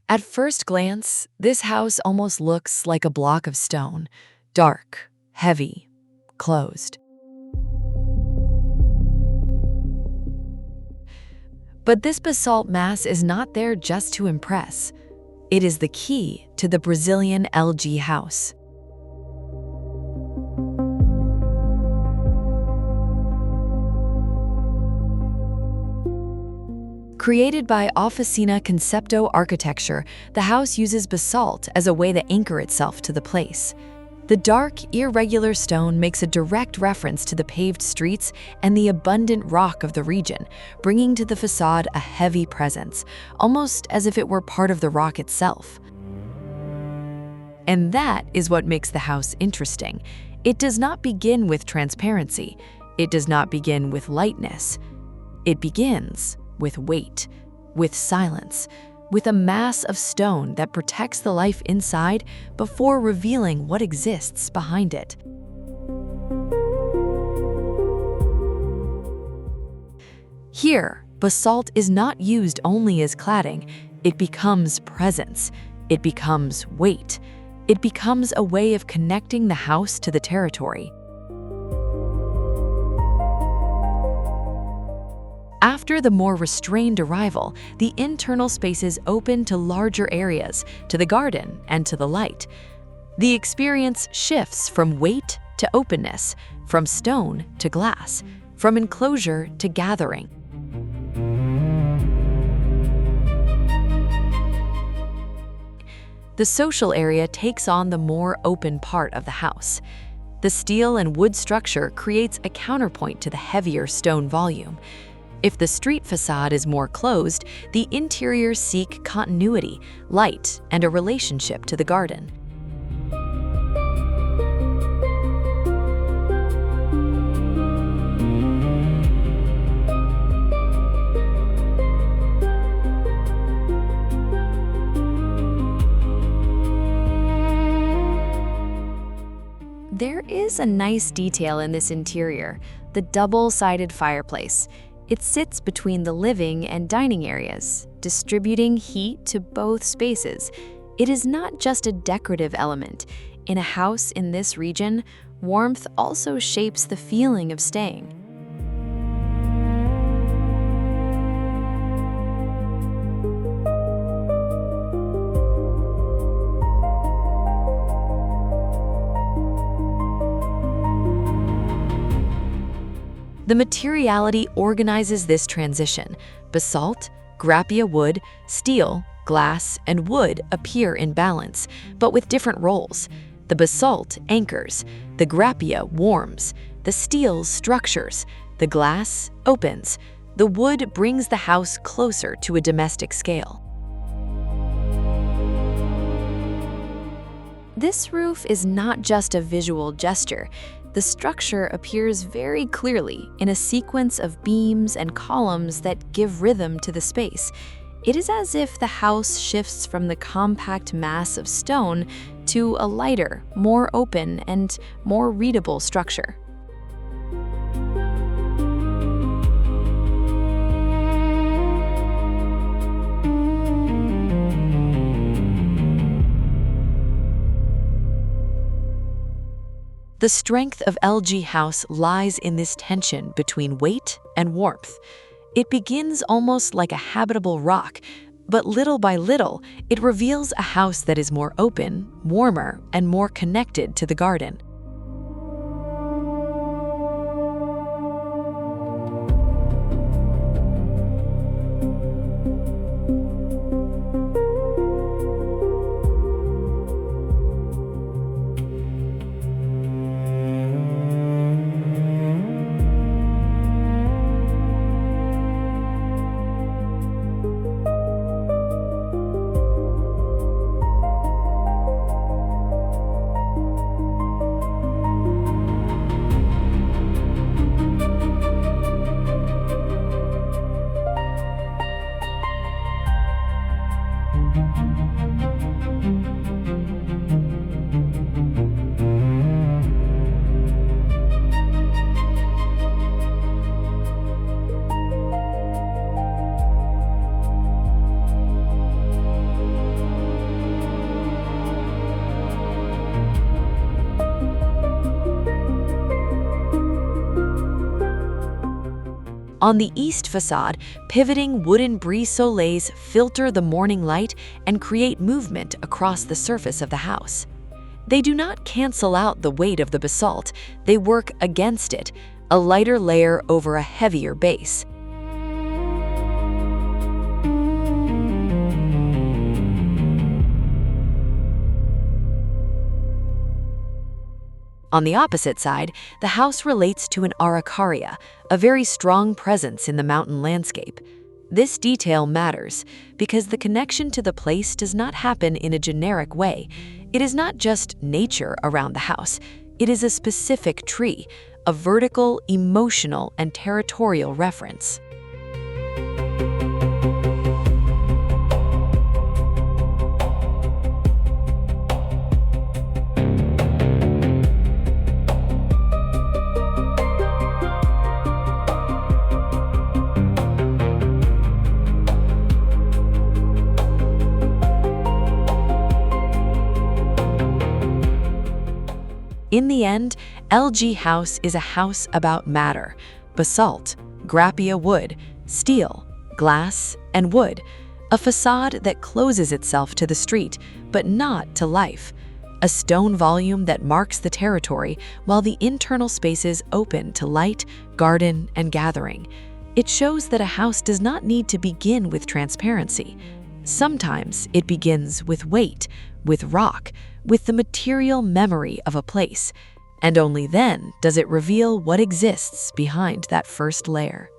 At first glance, this house almost looks like a block of stone, dark, heavy, closed. But this basalt mass is not there just to impress. It is the key to the Brazilian LG house. Created by Oficina Conceito architecture, the house uses basalt as a way to anchor itself to the place. The dark, irregular stone makes a direct reference to the paved streets and the abundant rock of the region, bringing to the facade a heavy presence, almost as if it were part of the rock itself. And that is what makes the house interesting. It does not begin with transparency. It does not begin with lightness. It begins with weight, with silence, with a mass of stone that protects the life inside before revealing what exists behind it. Here, basalt is not used only as cladding. It becomes presence. It becomes weight. It becomes a way of connecting the house to the territory. After the more restrained arrival, the internal spaces open to larger areas, to the garden and to the light. The experience shifts from weight to openness, from stone to glass, from enclosure to gathering. The social area takes on the more open part of the house. The steel and wood structure creates a counterpoint to the heavier stone volume. If the street facade is more closed, the interiors seek continuity, light, and a relationship to the garden. There is a nice detail in this interior, the double-sided fireplace. It sits between the living and dining areas, distributing heat to both spaces. It is not just a decorative element. In a house in this region, warmth also shapes the feeling of staying. The materiality organizes this transition. Basalt, grápia wood, steel, glass, and wood appear in balance, but with different roles. The basalt anchors, the grápia warms, the steel structures, the glass opens. The wood brings the house closer to a domestic scale. This roof is not just a visual gesture. The structure appears very clearly in a sequence of beams and columns that give rhythm to the space. It is as if the house shifts from the compact mass of stone to a lighter, more open, and more readable structure. The strength of LG House lies in this tension between weight and warmth. It begins almost like a habitable rock, but little by little, it reveals a house that is more open, warmer, and more connected to the garden. On the east facade, pivoting wooden brise-soleils filter the morning light and create movement across the surface of the house. They do not cancel out the weight of the basalt, they work against it, a lighter layer over a heavier base. On the opposite side, the house relates to an araucaria, a very strong presence in the mountain landscape. This detail matters because the connection to the place does not happen in a generic way. It is not just nature around the house. It is a specific tree, a vertical, emotional, and territorial reference. In the end, LG House is a house about matter: basalt, grápia wood, steel, glass, and wood. A facade that closes itself to the street, but not to life. A stone volume that marks the territory, while the internal spaces open to light, garden, and gathering. It shows that a house does not need to begin with transparency. Sometimes it begins with weight, with rock, with the material memory of a place, and only then does it reveal what exists behind that first layer.